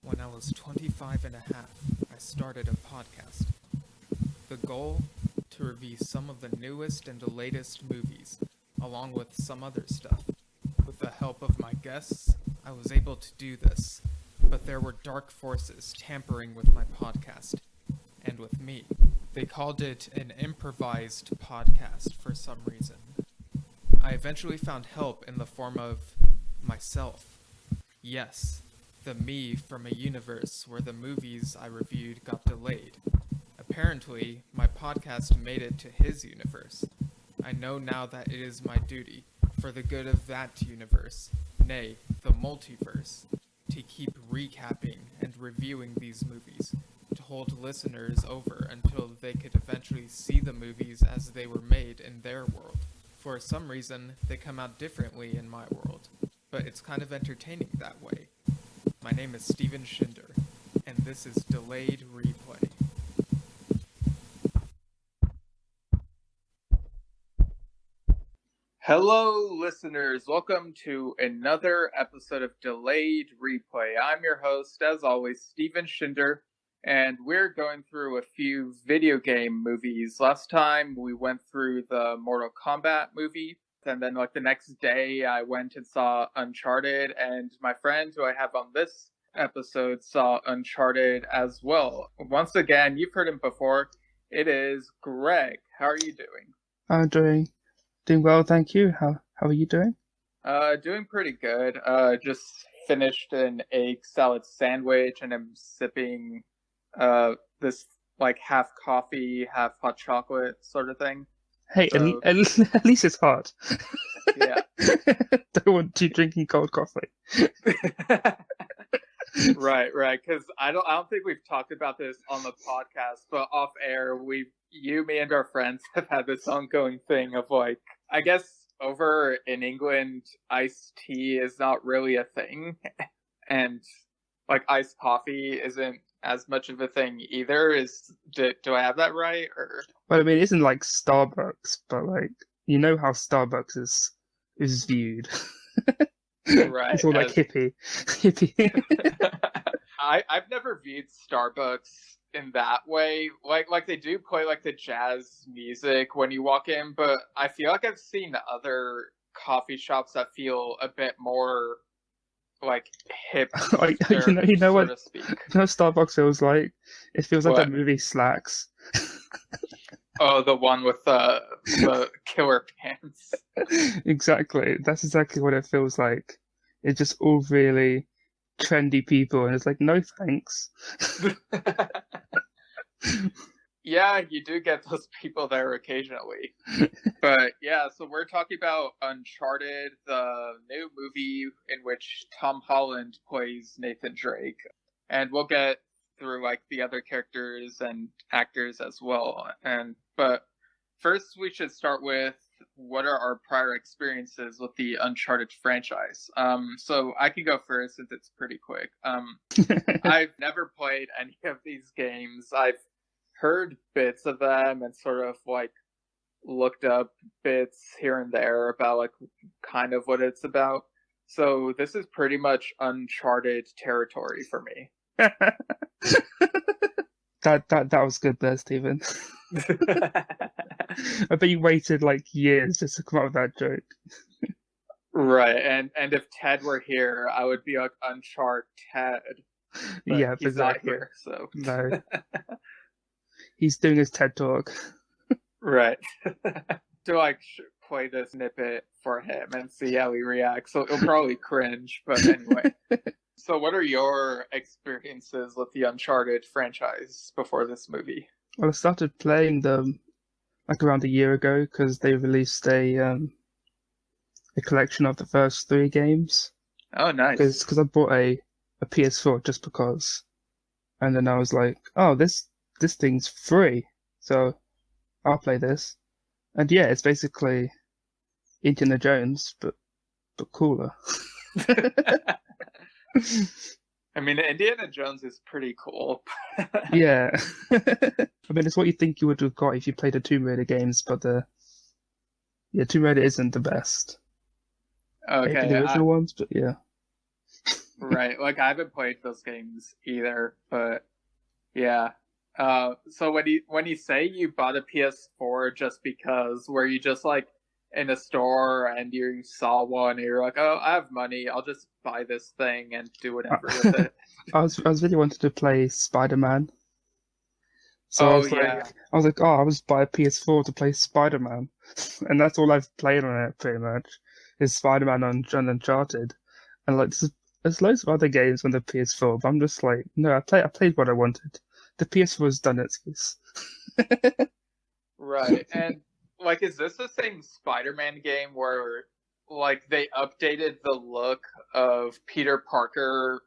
When I was 25 and a half, I started a podcast. The goal? To review some of the newest and the latest movies, along with some other stuff. With the help of my guests, I was able to do this, but there were dark forces tampering with my podcast, and with me. They called it an improvised podcast for some reason. I eventually found help in the form of myself. Yes, the me from a universe where the movies I reviewed got delayed. Apparently, my podcast made it to his universe. I know now that it is my duty, for the good of that universe, nay, the multiverse, to keep recapping and reviewing these movies, to hold listeners over until they could eventually see the movies as they were made in their world. For some reason, they come out differently in my world, but it's kind of entertaining that way. My name is Steven Shinder, and this is Delayed Replay. Hello, listeners. Welcome to another episode of Delayed Replay. I'm your host, as always, Steven Shinder, and we're going through a few video game movies. Last time, we went through the Mortal Kombat movie, and then the next day, I went and saw Uncharted, and my friend who I have on this episode saw Uncharted as well. Once again, you've heard him before. It is Greg. How are you doing? I'm doing well, thank you. How are you doing? Doing pretty good. Just finished an egg salad sandwich, and I'm sipping this half coffee, half hot chocolate sort of thing. Hey, So, at least it's hot. yeah. Don't want you drinking cold coffee. Right. Because I don't think we've talked about this on the podcast, but off air, me, and our friends have had this ongoing thing of I guess over in England, iced tea is not really a thing, and iced coffee isn't as much of a thing either. Do I have that right? Or Well, I mean, it isn't like Starbucks, but you know how Starbucks is viewed. right? It's all hippie. I've never viewed Starbucks in that way. Like they do play the jazz music when you walk in, but I feel like I've seen other coffee shops that feel a bit more hip. You know so what? To speak. You know what Starbucks feels like? It feels like What? that movie Slacks. Oh, the one with the killer pants. Exactly. That's exactly what it feels like. It's just all really trendy people, and it's like, no thanks. Yeah, you do get those people there occasionally. But yeah, so we're talking about Uncharted, the new movie in which Tom Holland plays Nathan Drake. And we'll get through the other characters and actors as well. But first we should start with what are our prior experiences with the Uncharted franchise. So I can go first since it's pretty quick. I've never played any of these games. I've heard bits of them and sort of looked up bits here and there about kind of what it's about. So this is pretty much Uncharted territory for me. That was good there, Stephen. I bet you waited years just to come up with that joke. Right, and if Ted were here, I would be Uncharted Ted. But yeah, he's exactly. Not here, so no, he's doing his TED talk. Right. To play this snippet for him and see how he reacts. So he'll probably cringe, but anyway. So what are your experiences with the Uncharted franchise before this movie? Well, I started playing them around a year ago because they released a collection of the first 3 games. Oh, nice. Because I bought a PS4 just because, and then I was like, oh, this thing's free, so I'll play this. And yeah, it's basically Indiana Jones, but cooler. I mean, Indiana Jones is pretty cool. Yeah. I mean, it's what you think you would have got if you played the Tomb Raider games, but Tomb Raider isn't the best. Okay. The original ones, but yeah. Right. Like I haven't played those games either, but yeah. So when you say you bought a PS4 just because, were you just like in a store and you saw one and you're like, oh, I have money, I'll just buy this thing and do whatever with it? I was really wanted to play Spider-Man. So Oh yeah. oh, I was buy a PS4 to play Spider-Man, and that's all I've played on it pretty much is Spider-Man on Uncharted, and like there's loads of other games on the PS4, but I'm just like, no, I played what I wanted. The PS4's done its use. Right. And like, is this the same Spider-Man game where like they updated the look of Peter Parker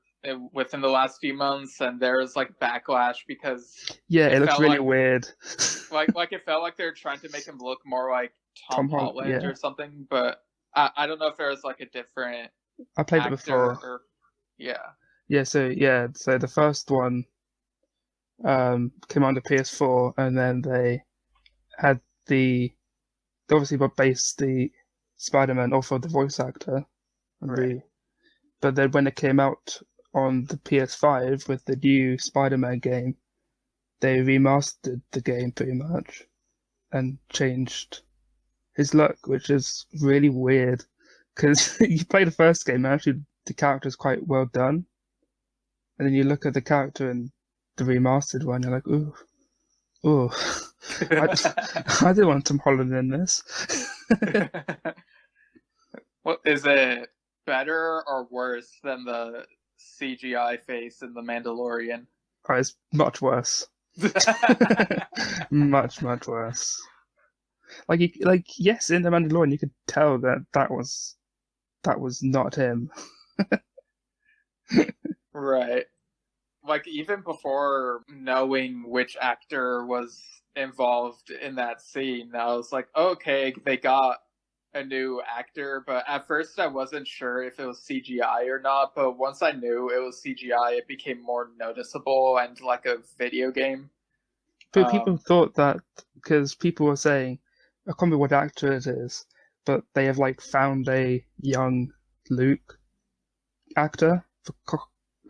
within the last few months, and there's like backlash because Yeah, it looks felt really like weird. like it felt like they were trying to make him look more like Tom Holland yeah. or something, but I don't know if there was like a different I played it actor before. or yeah. So the first one came on the PS4, and then they had they obviously based the Spider-Man off of the voice actor, Right. but then when it came out on the PS5 with the new Spider-Man game, they remastered the game pretty much and changed his look, which is really weird because you play the first game and actually the character's quite well done, and then you look at the character in the remastered one, you're like, ooh, ooh, I didn't want Tom Holland in this. What is it better or worse than the CGI face in the Mandalorian? Oh, it's much worse. Much worse. Yes, in the Mandalorian, you could tell that was not him. Right. Like even before knowing which actor was involved in that scene, I was like, okay, they got a new actor, but at first I wasn't sure if it was CGI or not, but once I knew it was CGI, it became more noticeable and like a video game. But people thought that because people were saying, I can't remember what actor it is, but they have like found a young Luke actor.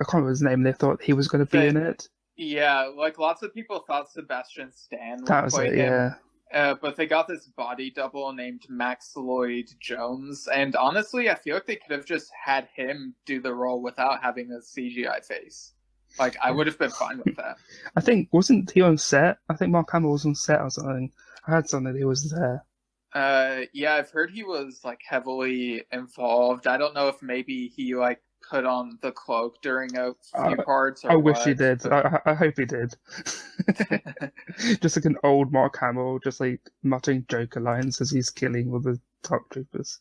I can't remember his name. They thought he was going to be in it. Yeah, like lots of people thought Sebastian Stan That would was play it, him. yeah. But they got this body double named Max Lloyd Jones, and honestly, I feel like they could have just had him do the role without having a CGI face. Like, I would have been fine with that. I think, wasn't he on set? I think Mark Hamill was on set or something. I had something that he was there. Yeah, I've heard he was like heavily involved. I don't know if maybe he like put on the cloak during a few parts or I wish what, he did. but... I hope he did. Just like an old Mark Hamill, just like muttering Joker lines as he's killing all the top troopers.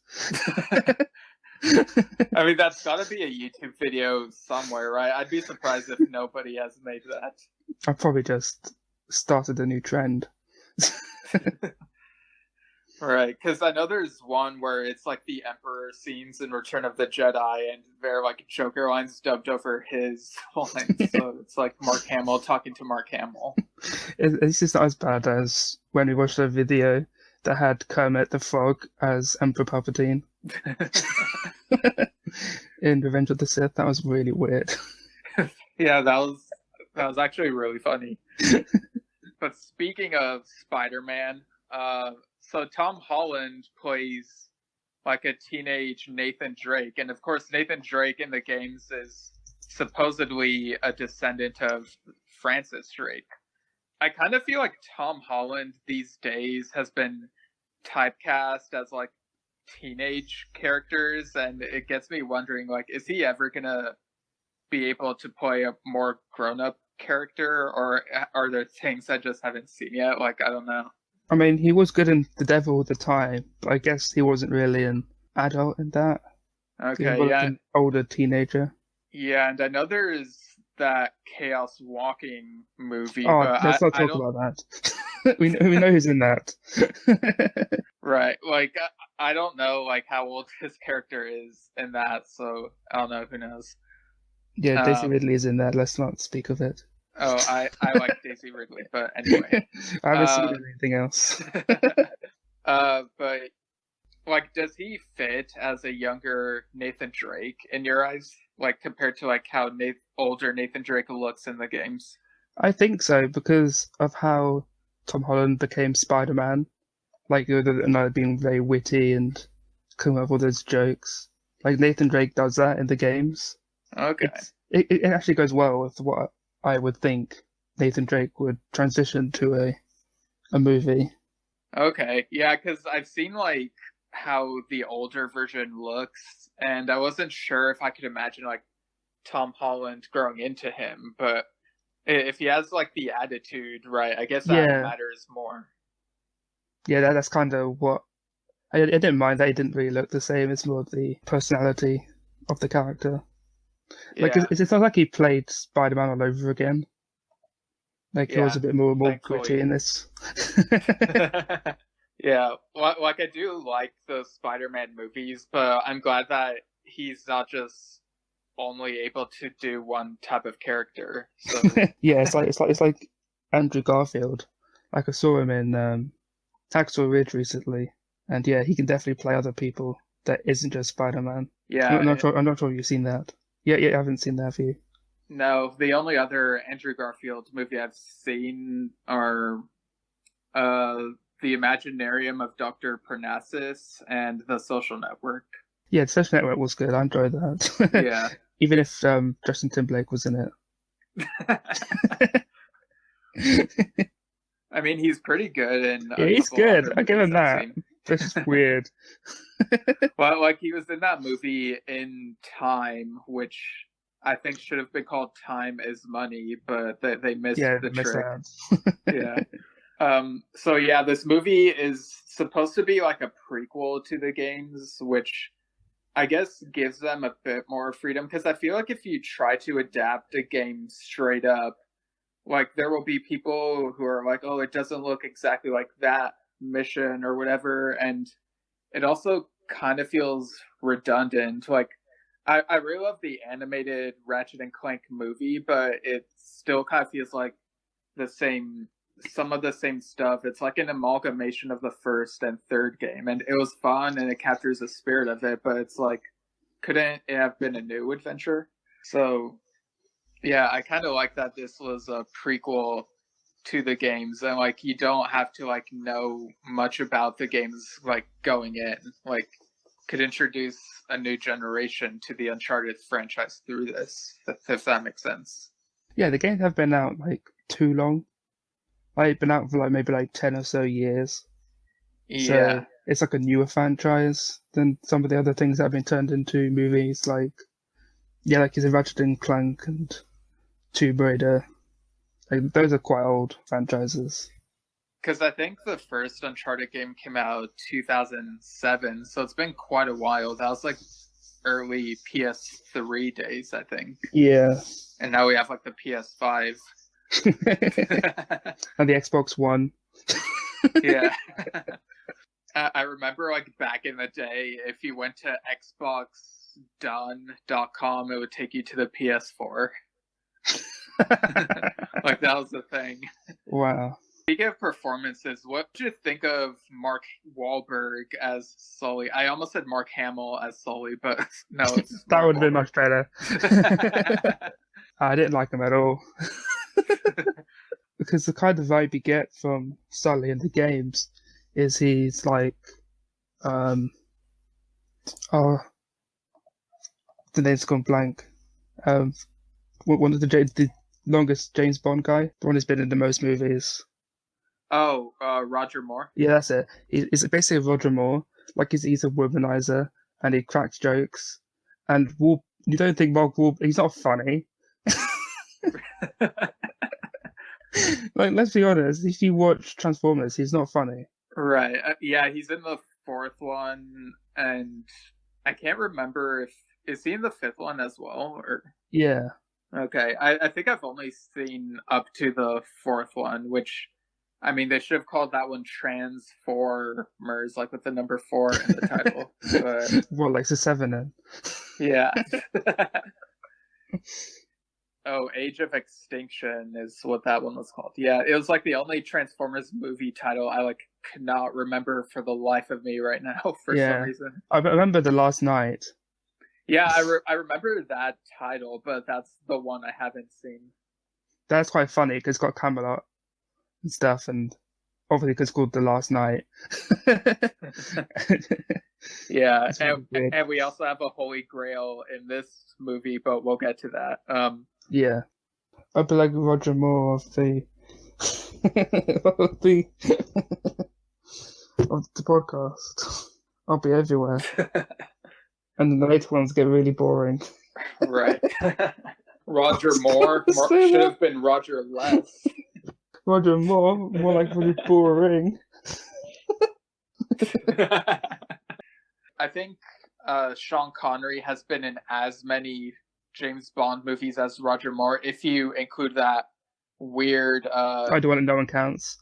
I mean, that's got to be a YouTube video somewhere, right? I'd be surprised if nobody has made that. I probably just started a new trend. Right, because I know there's one where it's like the Emperor scenes in Return of the Jedi, and they're like Joker lines dubbed over his lines. So it's like Mark Hamill talking to Mark Hamill. It's just not as bad as when we watched a video that had Kermit the Frog as Emperor Palpatine. In Revenge of the Sith. That was really weird. Yeah, that was actually really funny. But speaking of Spider-Man, so Tom Holland plays like a teenage Nathan Drake, and of course Nathan Drake in the games is supposedly a descendant of Francis Drake. I kind of feel like Tom Holland these days has been typecast as like teenage characters, and it gets me wondering, like, is he ever gonna be able to play a more grown-up character, or are there things I just haven't seen yet? Like, I don't know. I mean, he was good in The Devil all the time, but I guess he wasn't really an adult in that. Okay, he was yeah. an older teenager. Yeah, and I know there's that Chaos Walking movie, oh, but let's not talk about that. we know who's in that. Right, like, I don't know, like, how old his character is in that, so I don't know, who knows. Yeah, Daisy Ridley is in that. Let's not speak of it. Oh, I like Daisy Ridley, but anyway. I haven't seen anything else. But, like, does he fit as a younger Nathan Drake in your eyes? like compared to like how older Nathan Drake looks in the games. I think so because of how Tom Holland became Spider-Man, like and being very witty and coming up with all those jokes. Like Nathan Drake does that in the games. Okay. It actually goes well with what I would think Nathan Drake would transition to a movie. Okay, yeah, because I've seen like how the older version looks, and I wasn't sure if I could imagine like Tom Holland growing into him, but if he has like the attitude, right, I guess that Yeah, matters more. yeah, that's kind of what I didn't mind that he didn't really look the same. It's more the personality of the character. Like Yeah, it's not like he played Spider-Man all over again. Like he was yeah, a bit more thankfully. gritty in this. Yeah, like I do like the Spider-Man movies, but I'm glad that he's not just only able to do one type of character. So Yeah, it's like Andrew Garfield. Like I saw him in Hacksaw Ridge recently, and yeah, he can definitely play other people that isn't just Spider-Man. yeah, I'm not sure you've seen that. Yeah, I haven't seen that, have you? no, the only other Andrew Garfield movie I've seen are The Imaginarium of Dr. Parnassus and The Social Network. Yeah, the Social Network was good. I enjoyed that. Yeah. Even if Justin Timberlake was in it. I mean, he's pretty good in Yeah, a he's couple good. other I give him movies I've that. seen. This is weird. Well, like he was in that movie In Time, which I think should have been called Time is Money, but they missed Yeah, the missed trick. that. Yeah. So yeah, this movie is supposed to be like a prequel to the games, which I guess gives them a bit more freedom, because I feel like if you try to adapt a game straight up, like there will be people who are like, oh, it doesn't look exactly like that mission or whatever, and it also kind of feels redundant. Like I really love the animated Ratchet and Clank movie, but it still kind of feels like some of the same stuff. It's like an amalgamation of the first and third game, and it was fun and it captures the spirit of it, but it's like, couldn't it have been a new adventure? So yeah, I kind of like that this was a prequel to the games, and like you don't have to like know much about the games like going in, like could introduce a new generation to the Uncharted franchise through this, if that makes sense. Yeah, the games have been out like too long. Like been out for like maybe like 10 or so years. Yeah. So it's like a newer franchise than some of the other things that have been turned into movies. Like like you said, Ratchet and Clank and Tomb Raider. Like those are quite old franchises. Because I think the first Uncharted game came out 2007, so it's been quite a while. That was like early PS3 days, I think. Yeah. And now we have like the PS5. And the Xbox One. Yeah. I remember like back in the day, if you went to xboxdone.com, it would take you to the PS4. Like that was the thing. Wow. Speaking of performances, what did you think of Mark Wahlberg as Sully? I almost said Mark Hamill as Sully, but no, it's That Mark would have been Wahlberg. much better. I didn't like him at all. Because the kind of vibe you get from Sully in the games is he's like, oh, the name's gone blank. One of the longest James Bond guy, the one who's been in the most movies. Oh, Roger Moore? Yeah, that's it. He's basically Roger Moore. Like he's a womanizer and he cracks jokes. And you don't think Mark Wahlberg, he's not funny. Like, let's be honest, if you watch Transformers, he's not funny. Right. Yeah, he's in the fourth one, and I can't remember if is he in the fifth one as well, or Yeah. okay. I think I've only seen up to the fourth one, which I mean they should have called that one Transformers, like with the number 4 in the title. But What, like the 7 then? yeah. Oh, Age of Extinction is what that one was called. Yeah, it was like the only Transformers movie title I like cannot remember for the life of me right now for some reason. I remember the last night. Yeah, I remember that title, but that's the one I haven't seen. That's quite funny because it's got Camelot and stuff, and obviously 'cause it's called The Last Night. Yeah, It's really weird. and we also have a Holy Grail in this movie, but we'll get to that. Yeah. I'd be like Roger Moore of the of the of the podcast. I'll be everywhere. And then the later ones get really boring. Right. Roger Moore Say should that. have been Roger Less. Roger Moore, more like really boring. I think Sean Connery has been in as many James Bond movies as Roger Moore, if you include that weird I do want to know one counts.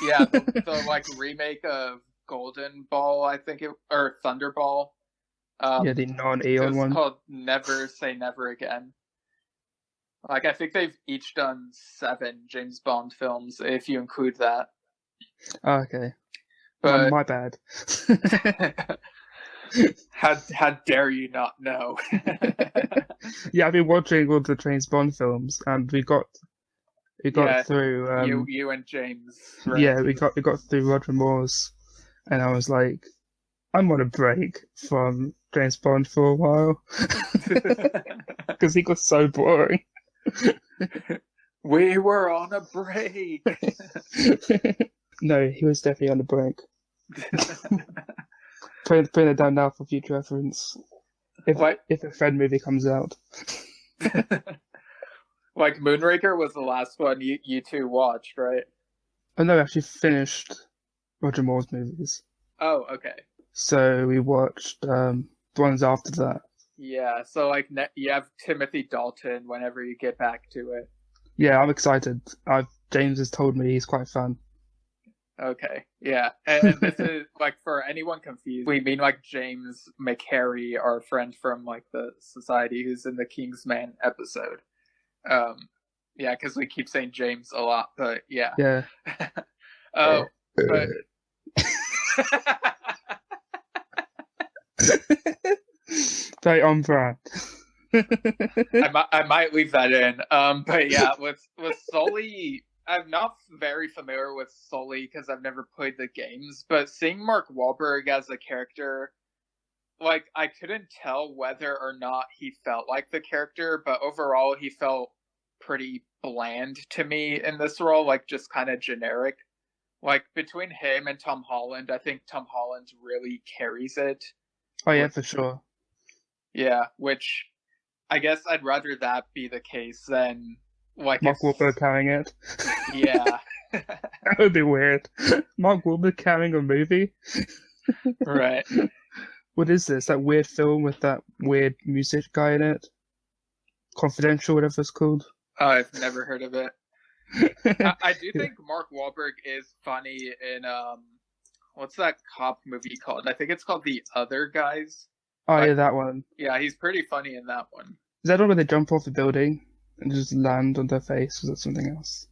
yeah, the like remake of Golden Ball, I think or Thunderball. Yeah, the It non-Eon was one. called Never Say Never Again. Like, I think they've each done 7 James Bond films, if you include that. Oh, okay. But My bad. how dare you not know? Yeah, I've been watching all the James Bond films, and we got Yeah, through. you and James, right? Yeah, we got through Roger Moore's, and I was like, I'm on a break from James Bond for a while because he got so boring. We were on a break. No, he was definitely on a break. Putting it down now for future reference. If a Fred movie comes out. Like, Moonraker was the last one you two watched, right? Oh no, I actually finished Roger Moore's movies. Oh, okay. So we watched the ones after that. Yeah, so like you have Timothy Dalton whenever you get back to it. Yeah, I'm excited. James has told me he's quite fun. Okay, yeah, and this is like, for anyone confused, we mean like James McHarry, our friend from like the Society, who's in the Kingsman episode. Yeah, because we keep saying James a lot, but yeah. Yeah. Oh, but Very on brand. I might leave that in. But yeah, with Sully, I'm not very familiar with Sully because I've never played the games. But seeing Mark Wahlberg as a character, like, I couldn't tell whether or not he felt like the character, but overall he felt pretty bland to me in this role, like just kind of generic. Like, between him and Tom Holland, I think Tom Holland really carries it. Oh yeah, for sure. Yeah, which I guess I'd rather that be the case than like Mark Wahlberg carrying it. Yeah. That would be weird. Mark Wahlberg carrying a movie? Right. What is this? That weird film with that weird music guy in it? Confidential, whatever it's called. Oh, I've never heard of it. I do think Mark Wahlberg is funny in what's that cop movie called? I think it's called The Other Guys. Oh yeah, that one. Yeah, he's pretty funny in that one. Is that one where they jump off the building and just land on their face? Or is that something else?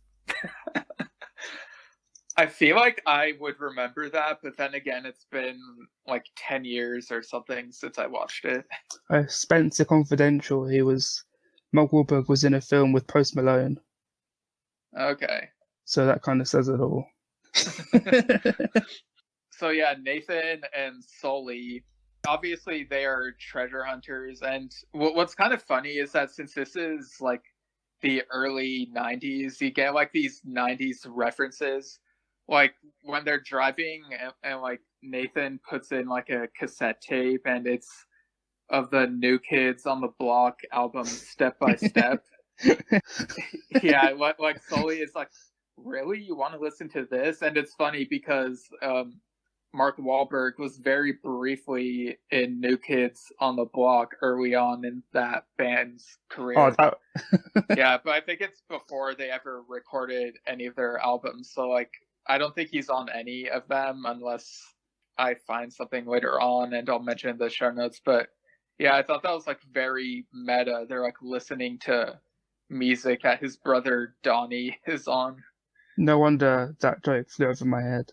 I feel like I would remember that, but then again, it's been like 10 years or something since I watched it. Spencer Confidential. Mark Wahlberg was in a film with Post Malone. Okay. So that kind of says it all. So yeah, Nathan and Sully, obviously they are treasure hunters, and what's kind of funny is that since this is like the early 90s, you get like these 90s references, like when they're driving and like Nathan puts in like a cassette tape and it's of the New Kids on the Block album Step by Step. Yeah, like Sully is like, really, you want to listen to this? And it's funny because Mark Wahlberg was very briefly in New Kids on the Block early on in that band's career. Oh, Yeah, but I think it's before they ever recorded any of their albums. So like, I don't think he's on any of them unless I find something later on and I'll mention in the show notes. But yeah, I thought that was like very meta. They're like listening to music that his brother Donnie is on. No wonder that joke flew over my head.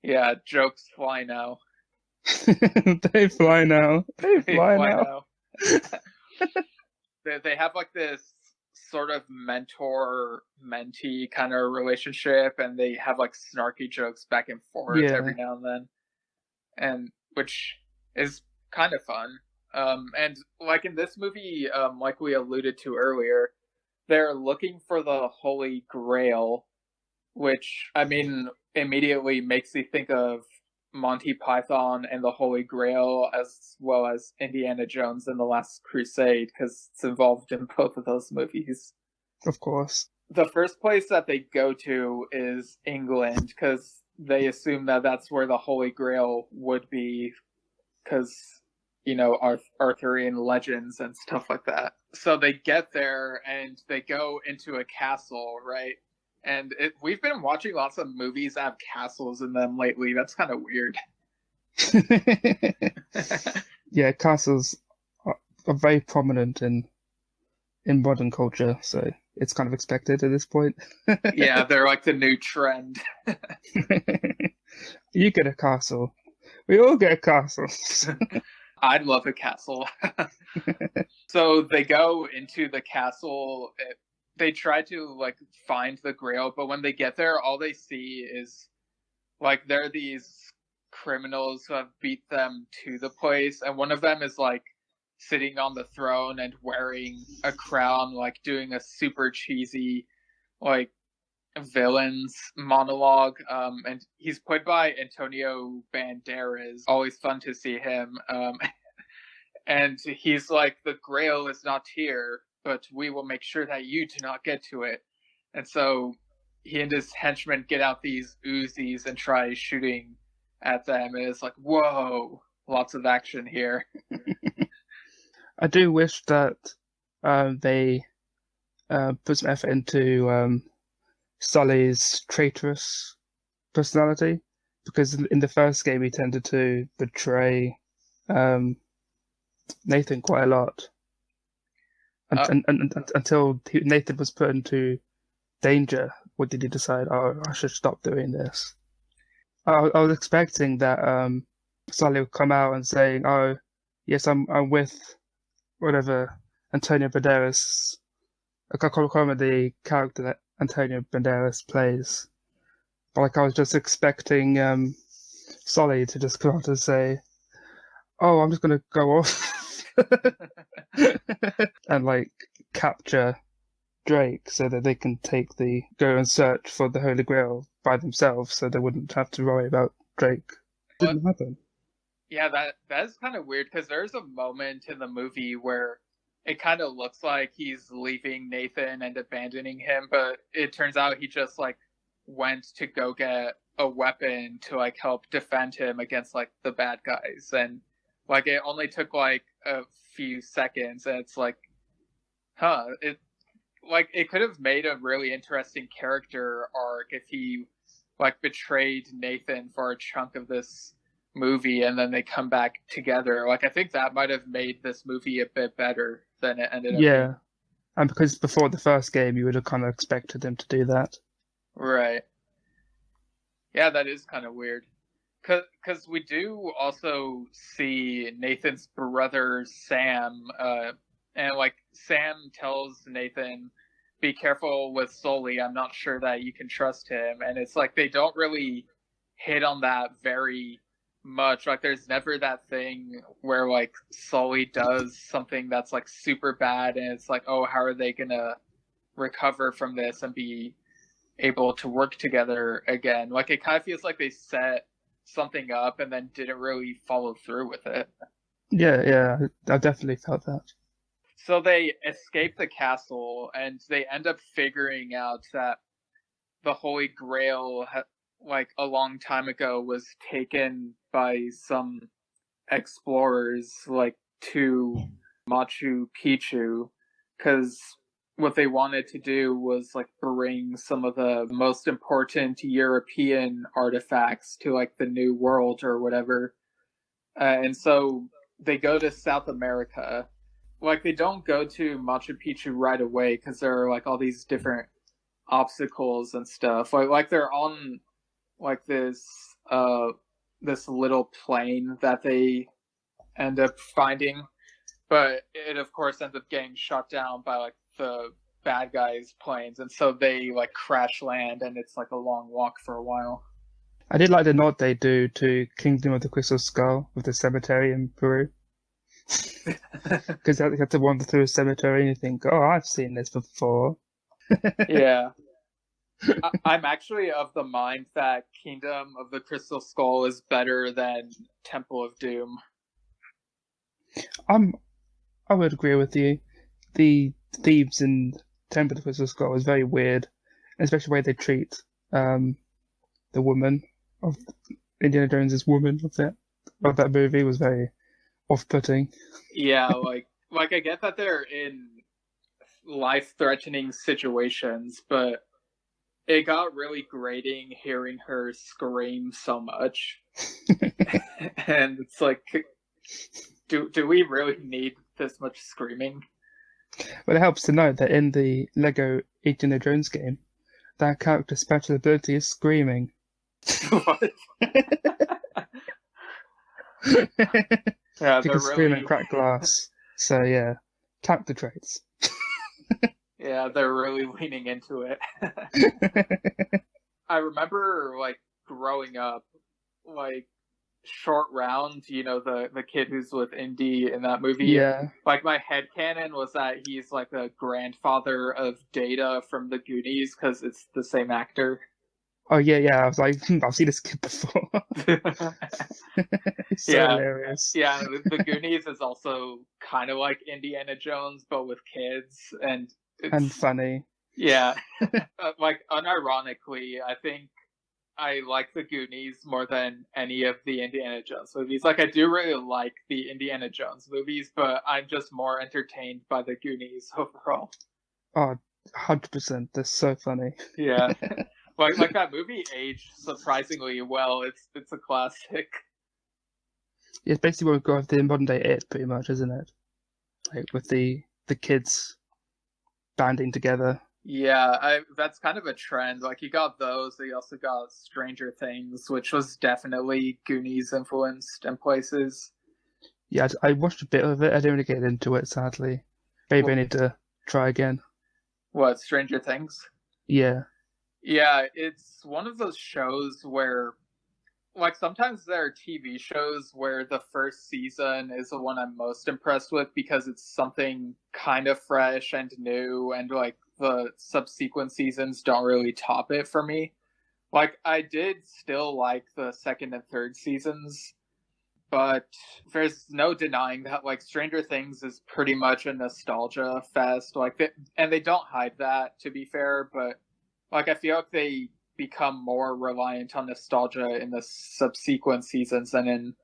Yeah, jokes fly now. They fly now. They They fly fly now. now. They have like this sort of mentor mentee kind of relationship, and they have like snarky jokes back and forth Yeah. every now and then, and which is kind of fun. And like in this movie, like we alluded to earlier, they're looking for the Holy Grail, which I mean immediately makes you think of Monty Python and the Holy Grail, as well as Indiana Jones and the Last Crusade, because it's involved in both of those movies. Of course. The first place that they go to is England, because they assume that that's where the Holy Grail would be, because, you know, Arthurian legends and stuff like that. So they get there and they go into a castle, right? And we've been watching lots of movies that have castles in them lately. That's kind of weird. Yeah, castles are very prominent in modern culture, so it's kind of expected at this point. Yeah, they're like the new trend. You get a castle. We all get a castle. I'd love a castle. So they go into the castle. They try to like find the Grail, but when they get there, all they see is like there are these criminals who have beat them to the place, and one of them is like sitting on the throne and wearing a crown, like doing a super cheesy like villains monologue. And he's played by Antonio Banderas. Always fun to see him. And he's like, the Grail is not here, but we will make sure that you do not get to it. And so he and his henchmen get out these Uzis and try shooting at them. And it's like, whoa, lots of action here. I do wish that they put some effort into Sully's traitorous personality, because in the first game he tended to betray Nathan quite a lot. Until Nathan was put into danger, what did he decide? Oh, I should stop doing this. I was expecting that Sully would come out and saying, "Oh, yes, I'm with whatever Antonio Banderas." I can't remember the character that Antonio Banderas plays, but like I was just expecting Sully to just come out and say, "Oh, I'm just gonna go off." And like capture Drake so that they can go and search for the Holy Grail by themselves, so they wouldn't have to worry about Drake. Didn't happen. Yeah, that's kind of weird, because there's a moment in the movie where it kind of looks like he's leaving Nathan and abandoning him, but it turns out he just like went to go get a weapon to like help defend him against like the bad guys, and like it only took like a few seconds, and it's like, it could have made a really interesting character arc if he like betrayed Nathan for a chunk of this movie and then they come back together. Like I think that might have made this movie a bit better than it ended up being. And because before the first game you would have kind of expected him to do that. Right. Yeah, that is kind of weird. Because we do also see Nathan's brother Sam, and like Sam tells Nathan, "Be careful with Sully. I'm not sure that you can trust him." And it's like they don't really hit on that very much. Like there's never that thing where like Sully does something that's like super bad, and it's like, oh, how are they gonna recover from this and be able to work together again? Like it kind of feels like they set something up and then didn't really follow through with it. Yeah, I definitely felt that. So they escape the castle and they end up figuring out that the Holy Grail, like a long time ago, was taken by some explorers like to Machu Picchu, because what they wanted to do was like bring some of the most important European artifacts to like the New World or whatever. And so they go to South America. Like they don't go to Machu Picchu right away because there are like all these different obstacles and stuff. Like they're on like this this little plane that they end up finding, but it of course ends up getting shot down by like the bad guys' planes, and so they like crash land, and it's like a long walk for a while. I did like the nod they do to Kingdom of the Crystal Skull with the cemetery in Peru. Because you have to wander through a cemetery and you think, oh, I've seen this before. Yeah. I'm actually of the mind that Kingdom of the Crystal Skull is better than Temple of Doom. I would agree with you. The thieves in Temple of the Crystal Skull is very weird, especially the way they treat the woman of Indiana Jones's woman of that movie was very off-putting. Yeah, like I get that they're in life-threatening situations, but it got really grating hearing her scream so much. And it's like, do we really need this much screaming? But it helps to know that in the Lego Indiana Jones game, that character's special ability is screaming. What? Yeah, She can scream and crack glass. So yeah, character traits. Yeah, they're really leaning into it. I remember, like, growing up, like, Short Round, you know, the kid who's with Indy in that movie. Yeah. Like, my headcanon was that he's, like, the grandfather of Data from the Goonies, because it's the same actor. Oh yeah. I was like, I've seen this kid before. It's so hilarious. Yeah, the Goonies is also kind of like Indiana Jones, but with kids, and funny. Yeah. Like, unironically, I think I like the Goonies more than any of the Indiana Jones movies. Like, I do really like the Indiana Jones movies, but I'm just more entertained by the Goonies overall. Oh, 100%. They're so funny. Yeah. Like that movie aged surprisingly well. It's a classic. It's basically what we've got with the modern day It, pretty much, isn't it? Like with the kids banding together. Yeah, that's kind of a trend. Like, you got those, you also got Stranger Things, which was definitely Goonies influenced in places. Yeah, I watched a bit of it. I didn't really get into it, sadly. Maybe I need to try again. What, Stranger Things? Yeah. Yeah, it's one of those shows where, like, sometimes there are TV shows where the first season is the one I'm most impressed with because it's something kind of fresh and new, and, like, the subsequent seasons don't really top it for me. Like, I did still like the second and third seasons, but there's no denying that, like, Stranger Things is pretty much a nostalgia fest. Like, and they don't hide that, to be fair, but, like, I feel like they become more reliant on nostalgia in the subsequent seasons than in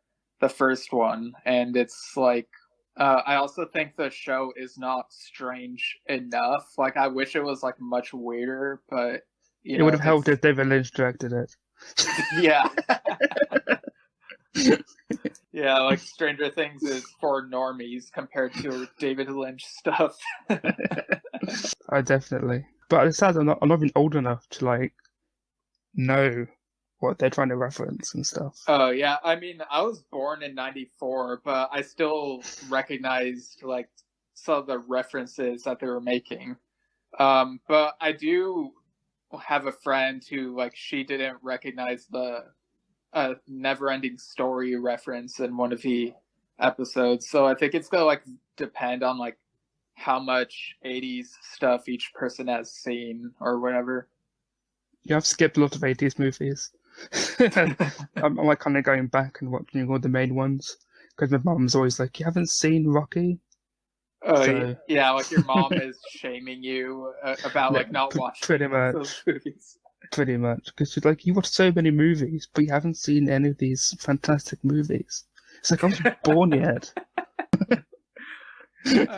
the first one. And it's like, I also think the show is not strange enough. Like, I wish it was, like, much weirder, but, it would have helped if David Lynch directed it. Yeah. Yeah, like, Stranger Things is for normies compared to David Lynch stuff. Definitely. But it's sad I'm not even old enough to, like, know what they're trying to reference and stuff. Oh, yeah. I mean, I was born in 94, but I still recognized, like, some of the references that they were making. But I do have a friend who, like, she didn't recognize the Never-Ending Story reference in one of the episodes. So I think it's going to, like, depend on, like, how much 80s stuff each person has seen or whatever. Yeah, I've skipped a lot of 80s movies. I'm like kind of going back and watching all the main ones because my mum's always like, "You haven't seen Rocky?" So... yeah, like your mom is shaming you about like not watching pretty much those movies. Pretty much, because she's like, "You watch so many movies, but you haven't seen any of these fantastic movies." It's like, I wasn't born yet.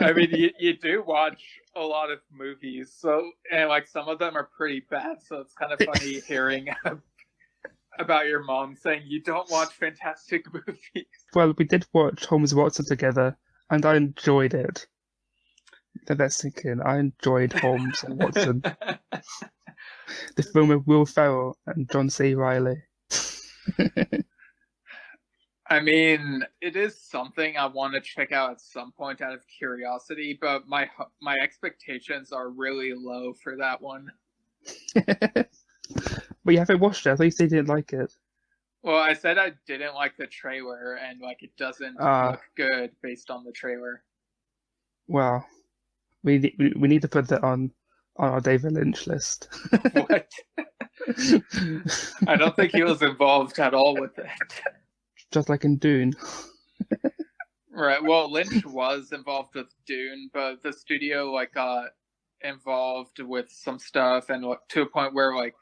I mean, you do watch a lot of movies, so, and like some of them are pretty bad, so it's kind of funny hearing about your mom saying you don't watch fantastic movies. Well, we did watch Holmes and Watson together, and I enjoyed it. That's thinking, I enjoyed Holmes and Watson. The film with Will Ferrell and John C. Reilly. I mean, it is something I want to check out at some point out of curiosity, but my expectations are really low for that one. But you haven't watched it. At least they didn't like it. Well, I said I didn't like the trailer, and like it doesn't look good based on the trailer. Well, we need to put that on our David Lynch list. What? I don't think he was involved at all with it. Just like in Dune. Right. Well, Lynch was involved with Dune, but the studio like got involved with some stuff, and to a point where like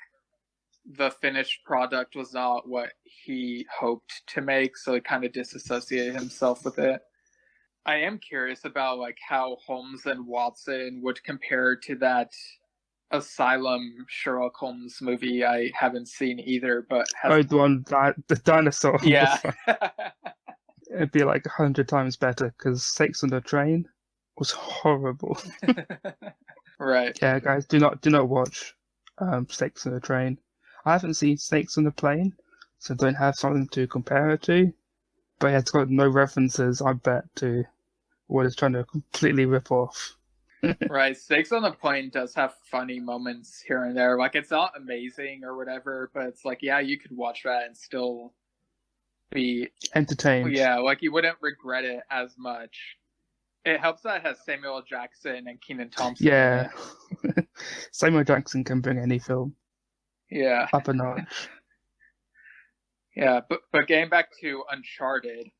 the finished product was not what he hoped to make, so he kind of disassociated himself with it. I am curious about like how Holmes and Watson would compare to that Asylum Sherlock Holmes movie I haven't seen either, but the one the dinosaur. Yeah. It'd be like 100 times better because Snakes on the Train was horrible. Right. Yeah, guys, do not watch Snakes on the Train. I haven't seen Snakes on the Plane, so I don't have something to compare it to. But yeah, it's got no references, I bet, to what it's trying to completely rip off. Right. Snakes on the Plane does have funny moments here and there. Like, it's not amazing or whatever, but it's like, yeah, you could watch that and still be entertained. Yeah, like you wouldn't regret it as much. It helps that it has Samuel Jackson and Kenan Thompson. Yeah. Samuel Jackson can bring any film. Yeah. Up a notch. Yeah, but getting back to Uncharted,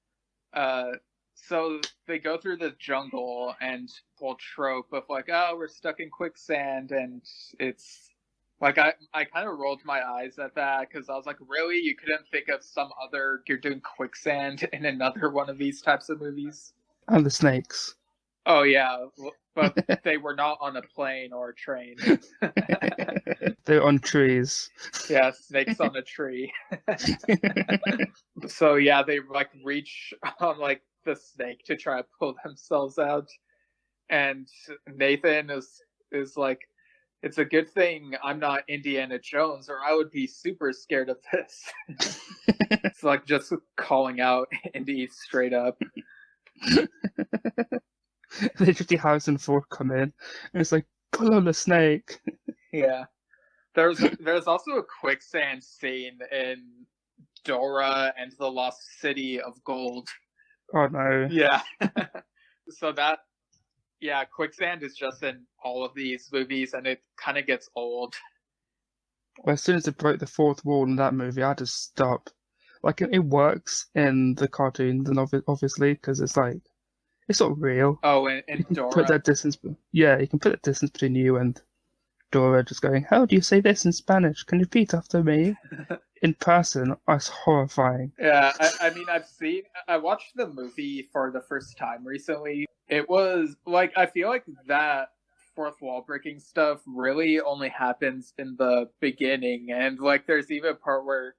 so they go through the jungle and whole trope of like, oh, we're stuck in quicksand, and it's like I kind of rolled my eyes at that because I was like, really, you couldn't think of some other you're doing quicksand in another one of these types of movies? And the snakes. Oh yeah, but they were not on a plane or a train. They're on trees. Yeah, snakes on a tree. So yeah, they like reach on like the snake to try to pull themselves out, and Nathan is like, it's a good thing I'm not Indiana Jones, or I would be super scared of this. It's like just calling out Indy straight up. They just see Harrison Ford come in, and it's like, pull on the snake. Yeah. There's also a quicksand scene in Dora and the Lost City of Gold. Oh no. Yeah. So that, yeah, quicksand is just in all of these movies, and it kind of gets old. Well, as soon as it broke the fourth wall in that movie, I had to stop. Like, it works in the cartoons, and obviously, because it's like, it's not real. Oh, and Dora. Put that distance. Yeah, you can put that distance between you and Dora just going, how do you say this in Spanish? Can you repeat after me? In person, it's horrifying. Yeah, I mean, I watched the movie for the first time recently. It was, like, I feel like that fourth wall breaking stuff really only happens in the beginning. And, like, there's even a part where,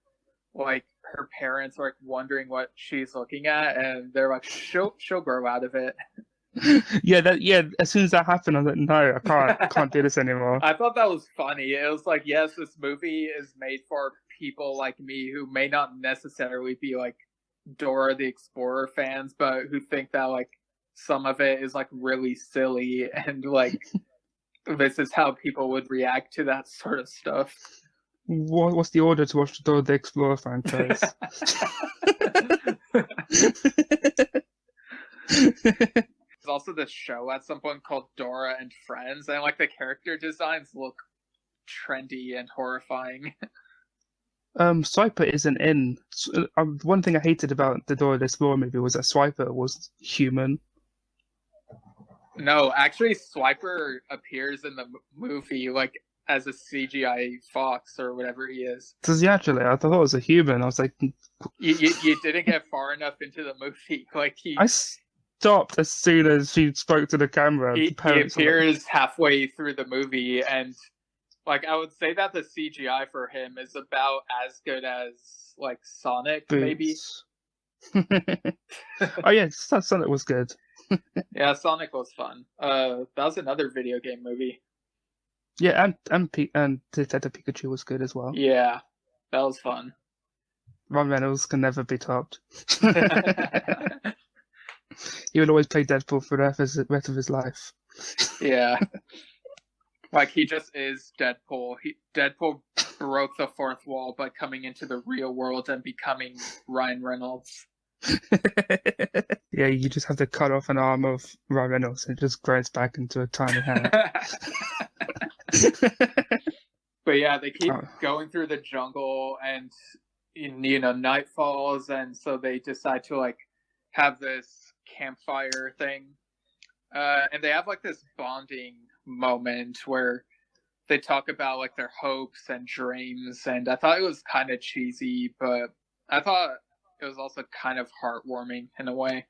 like, her parents are, like, wondering what she's looking at, and they're like, she'll grow out of it. Yeah, as soon as that happened, I was like, no, I can't do this anymore. I thought that was funny. It was like, yes, this movie is made for people like me who may not necessarily be like Dora the Explorer fans, but who think that like some of it is like really silly, and like this is how people would react to that sort of stuff. What's the order to watch the Dora the Explorer franchise? There's also this show at some point called Dora and Friends, and like the character designs look trendy and horrifying. Swiper isn't in. One thing I hated about the Dora the Explorer movie was that Swiper was human. No, actually, Swiper appears in the movie like as a CGI fox or whatever he is. Does he actually? I thought it was a human. I was like, you didn't get far enough into the movie. Like I stopped as soon as she spoke to the camera. He appears halfway through the movie, and like I would say that the CGI for him is about as good as like Sonic, Boots. Maybe. Oh yeah, Sonic was good. Yeah, Sonic was fun. That was another video game movie. Yeah, and Detective Pikachu was good as well. Yeah, that was fun. Ron Reynolds can never be topped. He would always play Deadpool for the rest of his life. Yeah. Like, he just is Deadpool. Deadpool broke the fourth wall by coming into the real world and becoming Ryan Reynolds. Yeah, you just have to cut off an arm of Ryan Reynolds and it just grows back into a tiny hand. But yeah, they keep going through the jungle, and night falls, and so they decide to like have this campfire thing, and they have like this bonding moment where they talk about like their hopes and dreams, and I thought it was kind of cheesy, but I thought it was also kind of heartwarming in a way.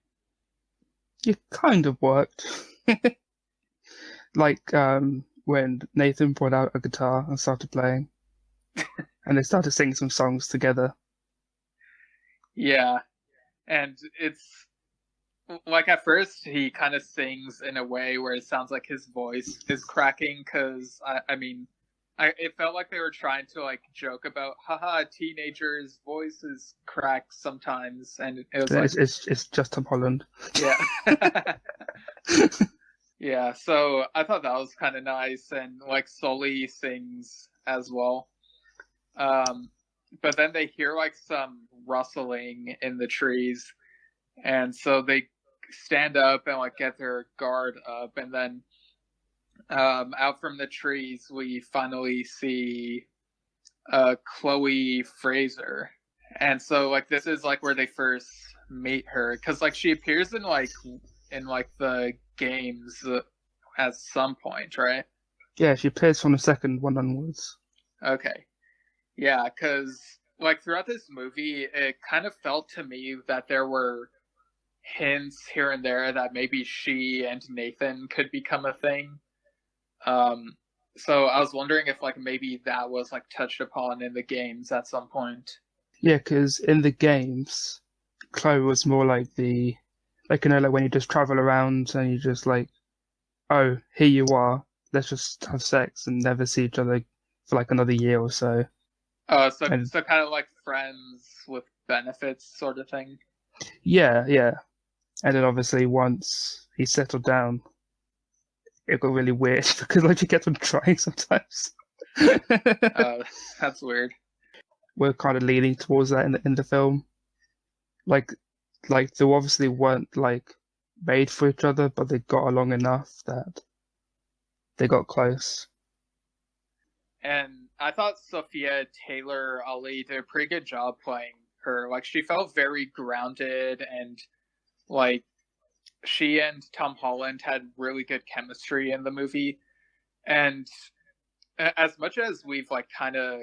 It kind of worked. Like when Nathan brought out a guitar and started playing, and they started singing some songs together. Yeah, and it's like at first he kind of sings in a way where it sounds like his voice is cracking, because it felt like they were trying to like joke about, haha, teenagers' voices crack sometimes, and it was like, it's just Tom Holland. Yeah. Yeah, so I thought that was kind of nice, and like Sully sings as well. But then they hear like some rustling in the trees, and so they stand up and like get their guard up, and then out from the trees we finally see Chloe Frazer. And so like this is like where they first meet her, because like she appears in the games at some point, right? Yeah, she appears from the second one onwards. Okay. Yeah, because like throughout this movie, it kind of felt to me that there were hints here and there that maybe she and Nathan could become a thing. So I was wondering if like maybe that was like touched upon in the games at some point. Yeah, because in the games, Chloe was more like like when you just travel around and you just like, oh, here you are, let's just have sex and never see each other for like another year or so. So kind of like friends with benefits sort of thing. Yeah. And then obviously once he settled down, it got really weird because like she kept on trying sometimes. That's weird. We're kind of leaning towards that in the film. Like they obviously weren't like made for each other, but they got along enough that they got close. And I thought Sophia Taylor-Ali did a pretty good job playing her. Like, she felt very grounded, and like she and Tom Holland had really good chemistry in the movie. And as much as we've like kind of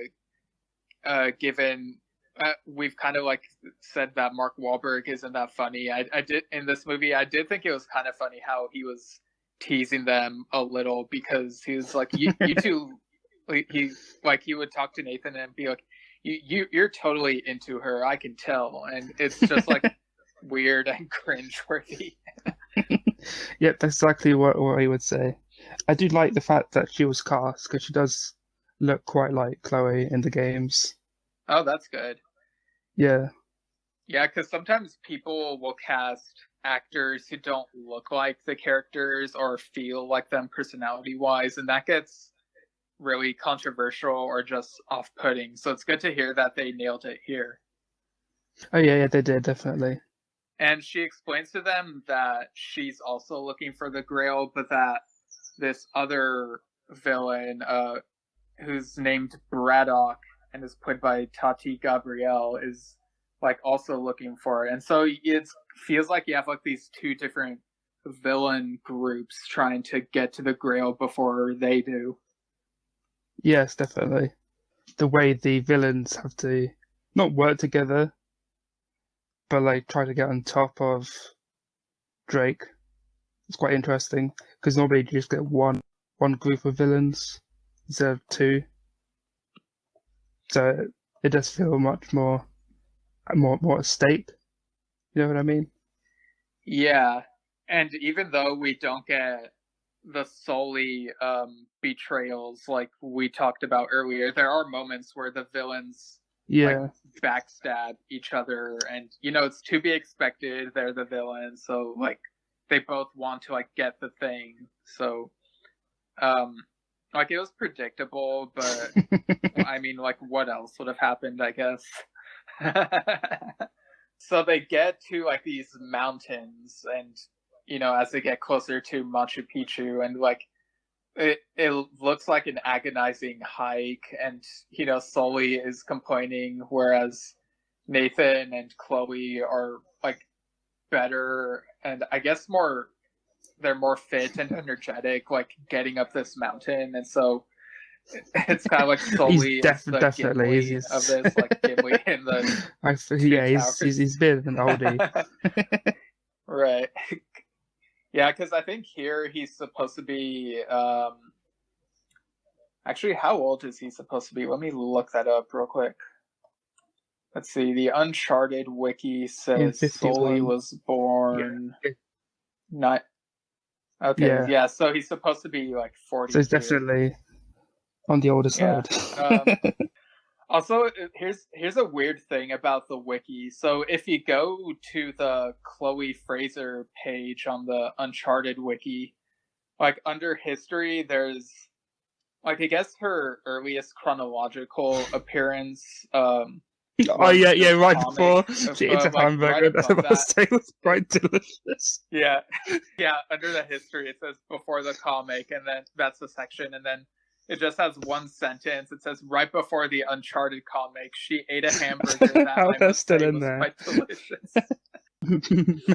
we've kind of like said that Mark Wahlberg isn't that funny, I did in this movie, I did think it was kind of funny how he was teasing them a little, because he was like, you two, he would talk to Nathan and be like, you're totally into her, I can tell, and it's just like weird and cringeworthy. Yep, that's exactly what he would say. I do like the fact that she was cast, because she does look quite like Chloe in the games. Oh, that's good. Yeah. Yeah, because sometimes people will cast actors who don't look like the characters or feel like them personality-wise, and that gets really controversial or just off-putting. So it's good to hear that they nailed it here. Oh yeah, they did, definitely. And she explains to them that she's also looking for the Grail, but that this other villain, who's named Braddock and is played by Tati Gabrielle, is like also looking for it. And so it feels like you have like these two different villain groups trying to get to the Grail before they do. Yes, definitely. The way the villains have to not work together, but like try to get on top of Drake. It's quite interesting, because normally you just get one group of villains instead of two. So it does feel much more at stake. You know what I mean? Yeah, and even though we don't get the Sully betrayals like we talked about earlier, there are moments where the villains Yeah. backstab each other, and it's to be expected. They're the villains, so like they both want to like get the thing. So like it was predictable, but I mean, like what else would have happened, I guess. So they get to like these mountains, and as they get closer to Machu Picchu, and like it looks like an agonizing hike, and Sully is complaining, whereas Nathan and Chloe are like better, and I guess they're more fit and energetic, like getting up this mountain, and so it's kind of like Sully is the definitely Gimli of this, like Gimli in the he's better than oldie. Right. Yeah, because I think here he's supposed to be. Actually, how old is he supposed to be? Let me look that up real quick. Let's see. The Uncharted wiki says Sully was born. Yeah. Not. Okay. Yeah. So he's supposed to be like 40. So he's definitely on the older side. Also, here's a weird thing about the wiki. So if you go to the Chloe Frazer page on the Uncharted wiki, like under history, there's like I guess her earliest chronological appearance. Right before she eats a hamburger. That must say was quite delicious. Yeah, under the history it says before the comic, and then that's the section, and then it just has one sentence. It says, right before the Uncharted comic, she ate a hamburger that that's still in there. Quite delicious.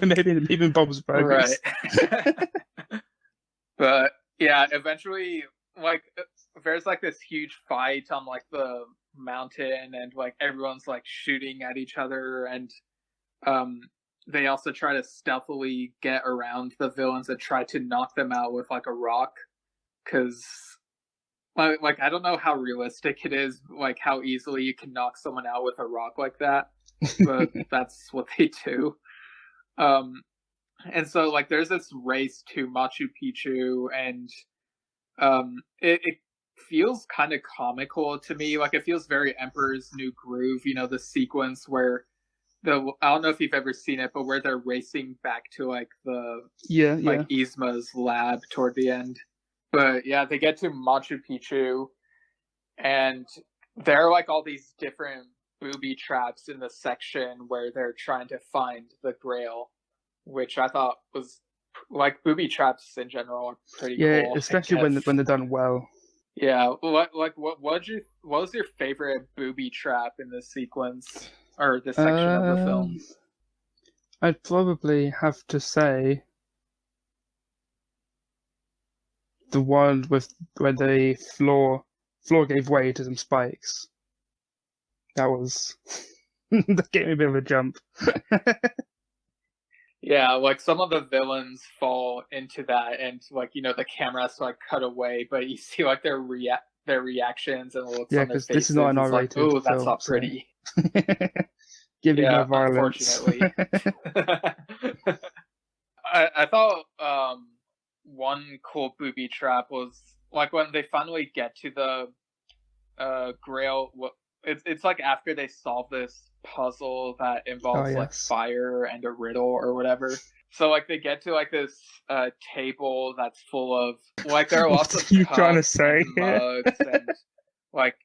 Maybe even Bob's Burgers. Right. But yeah, eventually, like, there's like this huge fight on like the mountain, and like everyone's like shooting at each other, and they also try to stealthily get around the villains and try to knock them out with like a rock, because like I don't know how realistic it is, like how easily you can knock someone out with a rock like that, but that's what they do. And so like there's this race to Machu Picchu, and it feels kind of comical to me. Like it feels very Emperor's New Groove, the sequence where I don't know if you've ever seen it, but where they're racing back to like the Yzma's lab toward the end. But yeah, they get to Machu Picchu, and there are like all these different booby traps in the section where they're trying to find the Grail, which I thought was like booby traps in general are pretty cool. Yeah, especially when they're done well. Yeah, what was your favorite booby trap in this sequence or this section of the film? I'd probably have to say the one where the floor gave way to some spikes. That was that gave me a bit of a jump. Yeah, like some of the villains fall into that, and like the camera has to like cut away, but you see like their reactions and the looks on their faces. This is not an R-rated film. Oh, that's not pretty. Give me no violence. Unfortunately. I thought one cool booby trap was like when they finally get to the Grail. It's like after they solve this puzzle that involves like fire and a riddle or whatever. So like they get to like this table that's full of like there are lots of cups trying to say and mugs and like.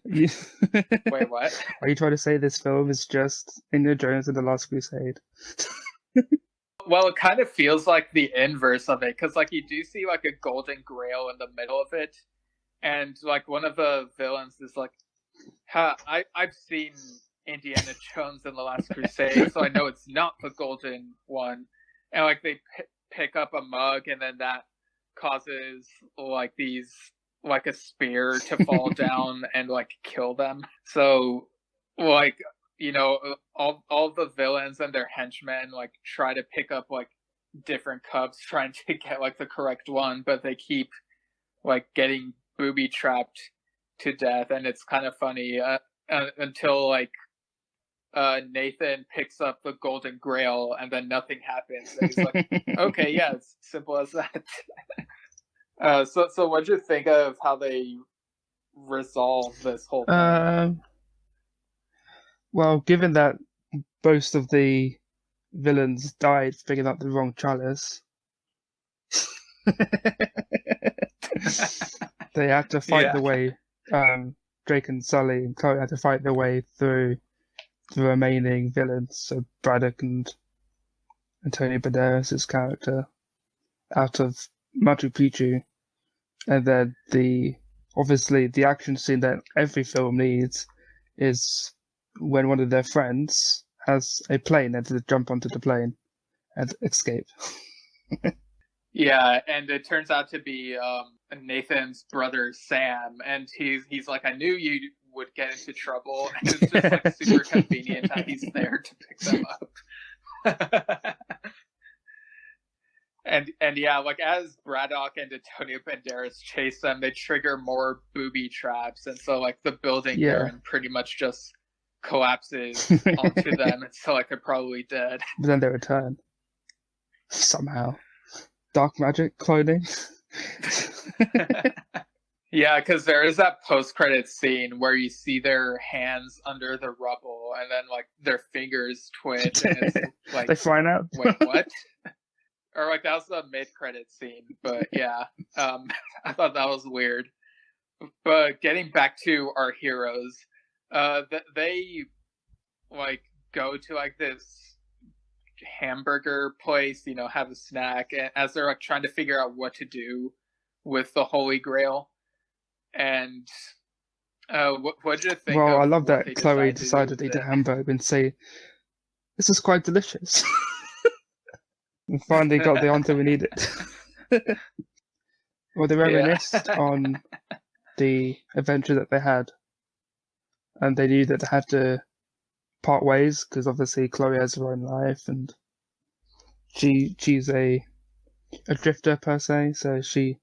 Wait, what? Are you trying to say this film is just Indiana Jones and the Last Crusade? Well, it kind of feels like the inverse of it, because like you do see like a golden grail in the middle of it, and like one of the villains is like, I've seen Indiana Jones and the Last Crusade, so I know it's not the golden one. And like they pick up a mug, and then that causes like a spear to fall down and like kill them. So like all the villains and their henchmen like try to pick up like different cups trying to get like the correct one, but they keep like getting booby trapped to death, and it's kind of funny until like Nathan picks up the golden grail and then nothing happens, and he's like, okay, yeah, it's simple as that. So what'd you think of how they resolve this whole thing? Well, given that most of the villains died picking up the wrong chalice, they had to fight Yeah. the way. Drake and Sully and Chloe had to fight their way through the remaining villains, so Braddock and Antonio Banderas' character, out of Machu Picchu, and then obviously the action scene that every film needs is when one of their friends has a plane and to jump onto the plane and escape. Yeah, and it turns out to be Nathan's brother Sam, and he's like, I knew you would get into trouble, and it's just like super convenient that he's there to pick them up. And yeah, like as Braddock and Antonio Banderas chase them, they trigger more booby traps, and so like the building they're in pretty much just collapses onto them, and so like they're probably dead. But then they return somehow. Dark magic cloning. Yeah, because there is that post-credit scene where you see their hands under the rubble, and then like their fingers twitch, and it's like they flying out. Wait, what? Or like that was the mid-credit scene, but yeah, I thought that was weird. But getting back to our heroes, they like go to like this hamburger place, you know, have a snack, and as they're like trying to figure out what to do with the Holy Grail. And what did you think? Well, of I love what that Chloe decided to eat a hamburger and say, "This is quite delicious." We finally got the answer we needed. Well, they reminisced on the adventure that they had, and they knew that they had to part ways because obviously Chloe has her own life, and she's a drifter per se, so she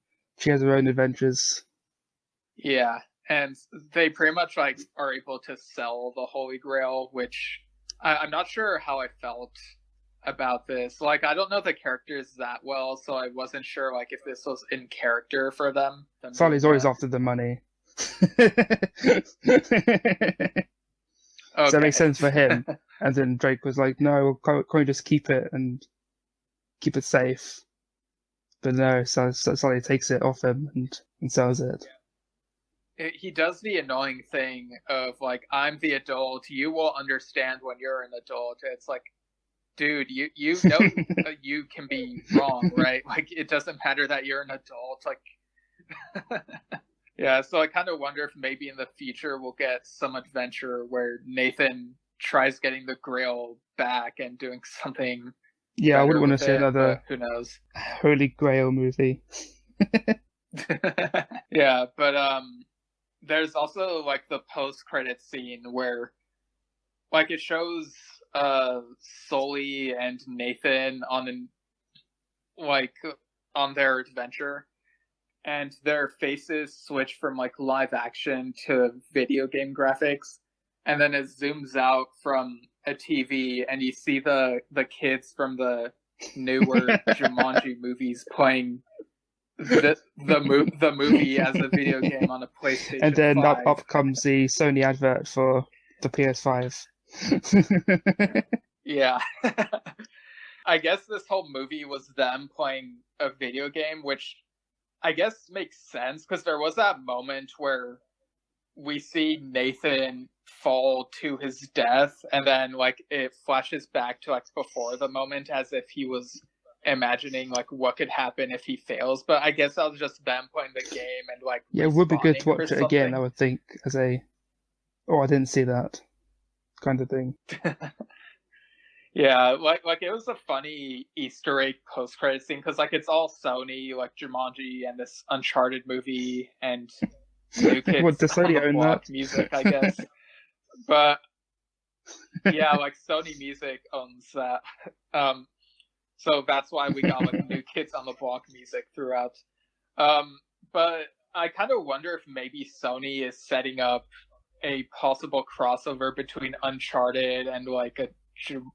has her own adventures. Yeah, and they pretty much like are able to sell the Holy Grail, which I'm not sure how I felt about this. Like, I don't know the characters that well, so I wasn't sure like if this was in character for them. Sully's always after the money. Okay. So it makes sense for him. And then Drake was like, no, can't we just keep it and keep it safe? But no, so Sully takes it off him and sells it. He does the annoying thing of like, I'm the adult, you will understand when you're an adult. It's like, dude, you know you can be wrong, right? Like, it doesn't matter that you're an adult. Like, yeah, so I kind of wonder if maybe in the future we'll get some adventure where Nathan tries getting the Grail back and doing something. Yeah, I wouldn't want to see another who knows. Holy Grail movie. Yeah, but there's also like the post-credit scene where like it shows Sully and Nathan on their adventure, and their faces switch from like live action to video game graphics, and then it zooms out from a TV and you see the kids from the newer Jumanji movies playing the movie as a video game on a PlayStation 5. And then up comes the Sony advert for the PS5. Yeah. I guess this whole movie was them playing a video game, which I guess makes sense because there was that moment where we see Nathan fall to his death, and then like it flashes back to like before the moment as if he was imagining like what could happen if he fails. But I guess that was just them playing the game and like yeah, it would be good to watch it something again, I would think, as a I didn't see that kind of thing. Yeah, like it was a funny Easter egg post-credit scene because like it's all Sony, like Jumanji and this Uncharted movie and New Kids What, does Sony own that? music, I guess. But yeah, like Sony Music owns that. So that's why we got like New Kids on the Block music throughout. But I kind of wonder if maybe Sony is setting up a possible crossover between Uncharted and like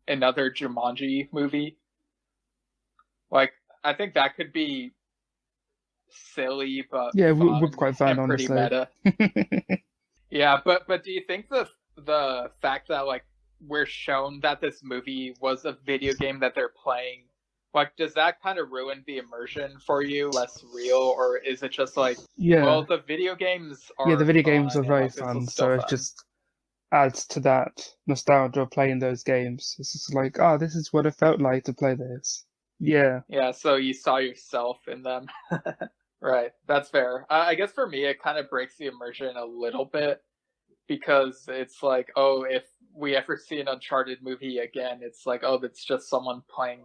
another Jumanji movie. Like, I think that could be silly, but yeah, we're quite fun, pretty honestly. meta. Yeah, but do you think the fact that like we're shown that this movie was a video game that they're playing, like, does that kind of ruin the immersion for you? Less real, or is it just like, Yeah. well, the video games are Yeah, the video fun games are and, very like, this fun, was still so it fun. just adds to that nostalgia of playing those games. It's just like, oh, this is what it felt like to play this. Yeah. Yeah, so you saw yourself in them. Right, that's fair. I guess for me, it kind of breaks the immersion a little bit, because it's like, oh, if we ever see an Uncharted movie again, it's like, oh, that's just someone playing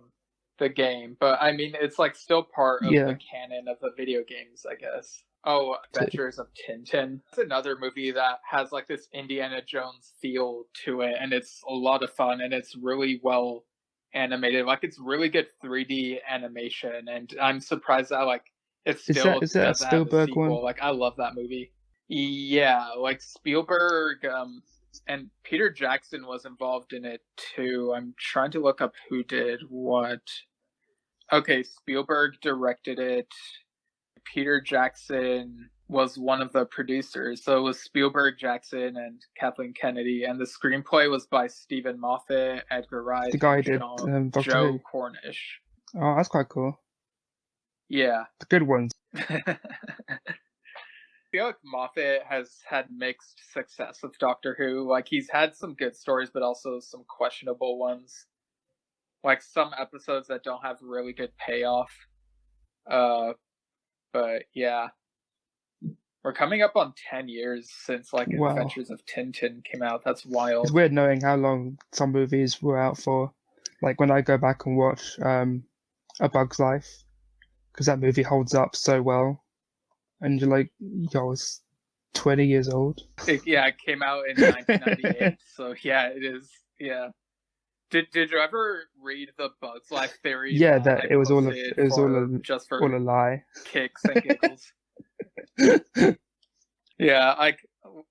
the game. But I mean, it's like still part of Yeah. the canon of the video games, I guess. Oh, Adventures of Tintin. It's another movie that has like this Indiana Jones feel to it, and it's a lot of fun, and it's really well animated. Like, it's really good 3D animation, and I'm surprised that like it still Is that a doesn't have a Spielberg sequel. one? Like, I love that movie. Yeah, like Spielberg and Peter Jackson was involved in it too. I'm trying to look up who did what. Okay, Spielberg directed it. Peter Jackson was one of the producers. So it was Spielberg, Jackson, and Kathleen Kennedy. And the screenplay was by Stephen Moffat, Edgar Wright, The guy and did Doctor Joe Who. Cornish. Oh, that's quite cool. Yeah. The good ones. I feel like Moffat has had mixed success with Doctor Who. Like, he's had some good stories, but also some questionable ones. Like, some episodes that don't have really good payoff. But yeah. We're coming up on 10 years since, like, Wow. Adventures of Tintin came out. That's wild. It's weird knowing how long some movies were out for. Like when I go back and watch A Bug's Life, because that movie holds up so well, and you're like, yo, it's 20 years old. It came out in 1998, so yeah, it is. Yeah. Did you ever read the Bug's Life theory? Yeah, that I it was all posted just for all a lie. kicks and giggles. Yeah, like,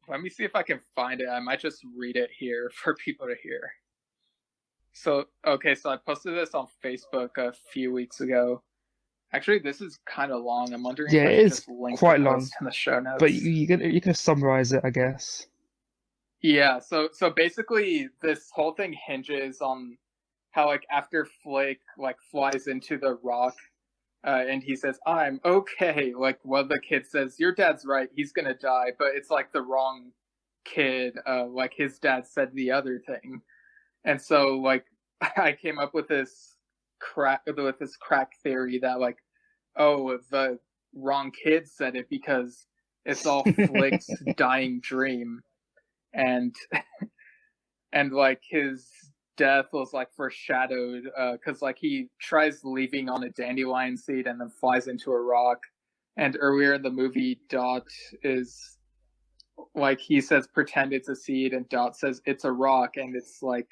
let me see if I can find it. I might just read it here for people to hear. So I posted this on Facebook a few weeks ago. Actually, this is kind of long. I'm wondering Yeah, if I it can is just link quite the long. post in the show notes. But you can summarize it, I guess. Yeah, so basically this whole thing hinges on how, like, after Flick like flies into the rock, and he says, "I'm okay," like, well, the kid says, "Your dad's right, he's gonna die," but it's like the wrong kid. Like, his dad said the other thing, and so, like, I came up with this crack theory that, like, oh, the wrong kid said it because it's all Flick's dying dream. And like, his death was like foreshadowed because like he tries leaving on a dandelion seed and then flies into a rock. And earlier in the movie, Dot is like, he says pretend it's a seed, and Dot says it's a rock, and it's like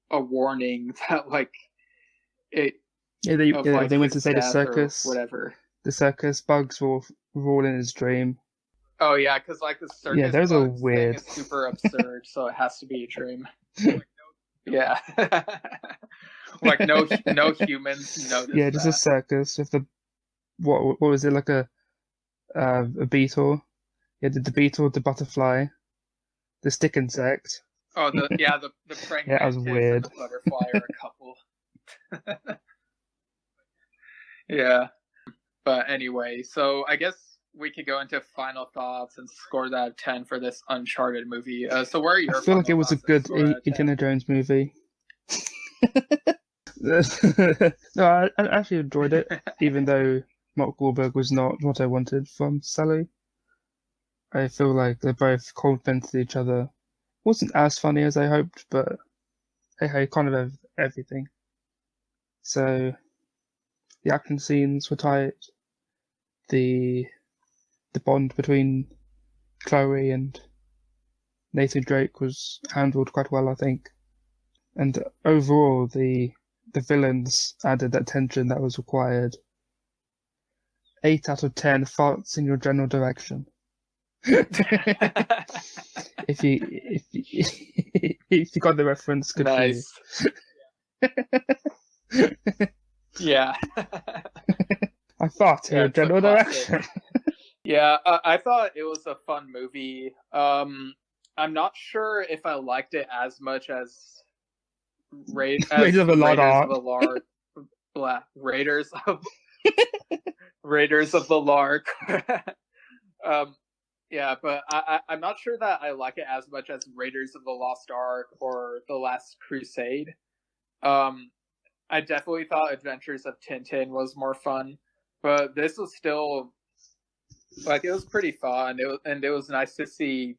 a warning that like it. Yeah, they went to say the circus. Whatever. The circus bugs were all in his dream. Oh yeah, because like the circus. Yeah, those are bugs weird. thing is super absurd, so it has to be a dream. Yeah. Like no humans notice. Yeah, just that. a circus with the what was it, like a beetle? Yeah, the beetle, the butterfly, the stick insect. Oh, the praying Yeah, that was mantis weird. and the butterfly are a couple. Yeah, but anyway, so I guess we could go into final thoughts and score that out of 10 for this Uncharted movie. So where are your? I feel like it was a good Indiana Jones movie. No, I actually enjoyed it, even though Mark Wahlberg was not what I wanted from Sully. I feel like they both complemented each other. Wasn't as funny as I hoped, but hey, kind of everything. So the action scenes were tight. The bond between Chloe and Nathan Drake was handled quite well, I think. And overall, the villains added that tension that was required. 8 out of 10 farts in your general direction. if you got the reference, good nice. for you. Yeah. I fart in your general direction. Yeah, I thought it was a fun movie. I'm not sure if I liked it as much as Raiders of the Lost Ark. Raiders of the Lark. Yeah, but I'm not sure that I like it as much as Raiders of the Lost Ark or The Last Crusade. I definitely thought Adventures of Tintin was more fun, but this was still like it was pretty fun. It was nice to see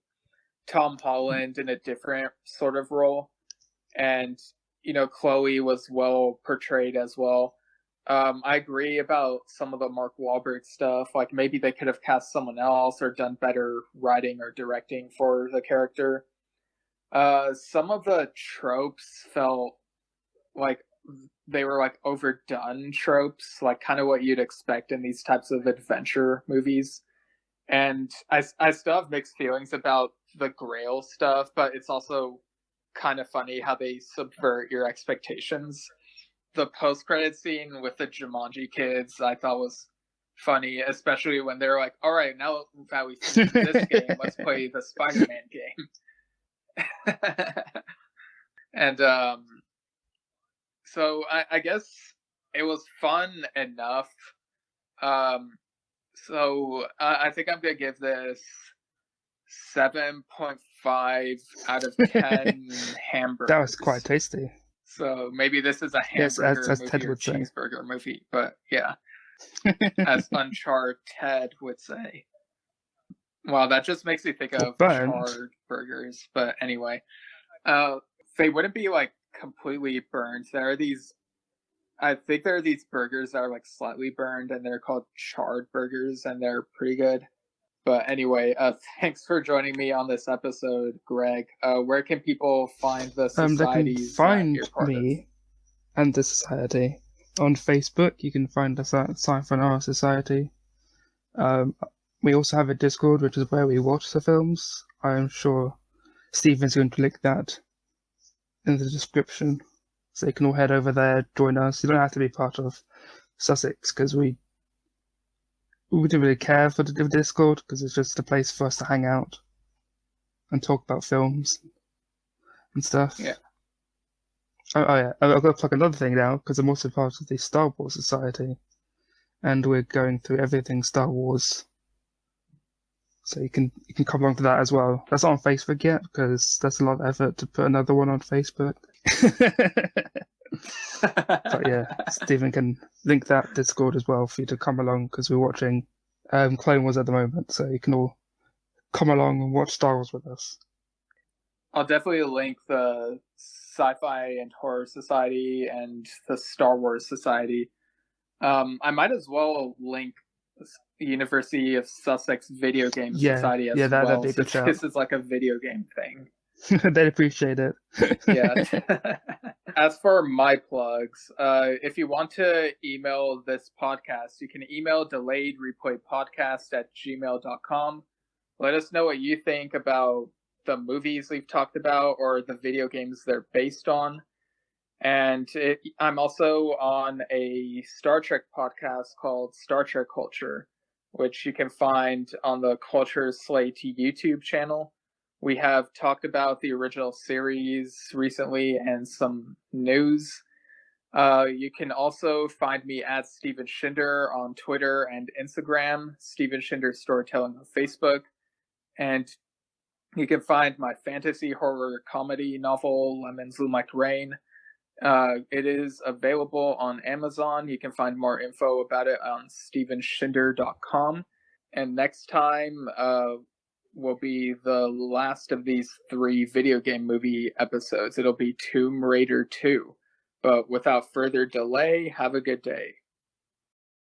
Tom Holland in a different sort of role, and Chloe was well portrayed as well. I agree about some of the Mark Wahlberg stuff. Like maybe they could have cast someone else or done better writing or directing for the character. Some of the tropes felt like they were like overdone tropes, like kind of what you'd expect in these types of adventure movies. And I still have mixed feelings about the Grail stuff, but it's also kind of funny how they subvert your expectations. The post-credit scene with the Jumanji kids I thought was funny, especially when they're like, all right, now that we've finished this game, let's play the Spider-Man game. And so I guess it was fun enough. So I think I'm going to give this 7.5 out of 10 hamburgers. That was quite tasty. So maybe this is a hamburger as movie Ted or would say. cheeseburger movie, but yeah, as Uncharted would say. Wow, that just makes me think of charred burgers. But anyway, they wouldn't be like completely burned. I think there are these burgers that are like slightly burned, and they're called charred burgers, and they're pretty good. But anyway, thanks for joining me on this episode, Greg. Where can people find the societies? They can find me and the society on Facebook. You can find us at Sci-Fi and Horror Society. We also have a Discord, which is where we watch the films. I'm sure Stephen's going to link that in the description, so you can all head over there, join us. You don't have to be part of Sussex, because we didn't really care for the Discord, because it's just a place for us to hang out and talk about films and stuff. Yeah. Oh yeah, I've got to plug another thing now, because I'm also part of the Star Wars Society, and we're going through everything Star Wars. So you can come along to that as well. That's not on Facebook yet, because that's a lot of effort to put another one on Facebook. But yeah, Stephen can link that Discord as well for you to come along, because we're watching Clone Wars at the moment, so you can all come along and watch Star Wars with us. I'll definitely link the Sci-Fi and Horror Society and the Star Wars Society. I might as well link the University of Sussex Video Game Society as well. That'd be a good shout. This is like a video game thing. They'd appreciate it. Yeah. As for my plugs, if you want to email this podcast, you can email delayedreplaypodcast@gmail.com. Let us know what you think about the movies we've talked about or the video games they're based on. And I'm also on a Star Trek podcast called Star Trek Culture, which you can find on the Culture Slate YouTube channel. We have talked about the original series recently and some news. You can also find me at Steven Shinder on Twitter and Instagram, Steven Shinder Storytelling on Facebook. And you can find my fantasy horror comedy novel, Lemons Loom Like Rain. It is available on Amazon. You can find more info about it on stevenshinder.com. And next time will be the last of these 3 video game movie episodes. It'll be Tomb Raider 2. But without further delay, have a good day.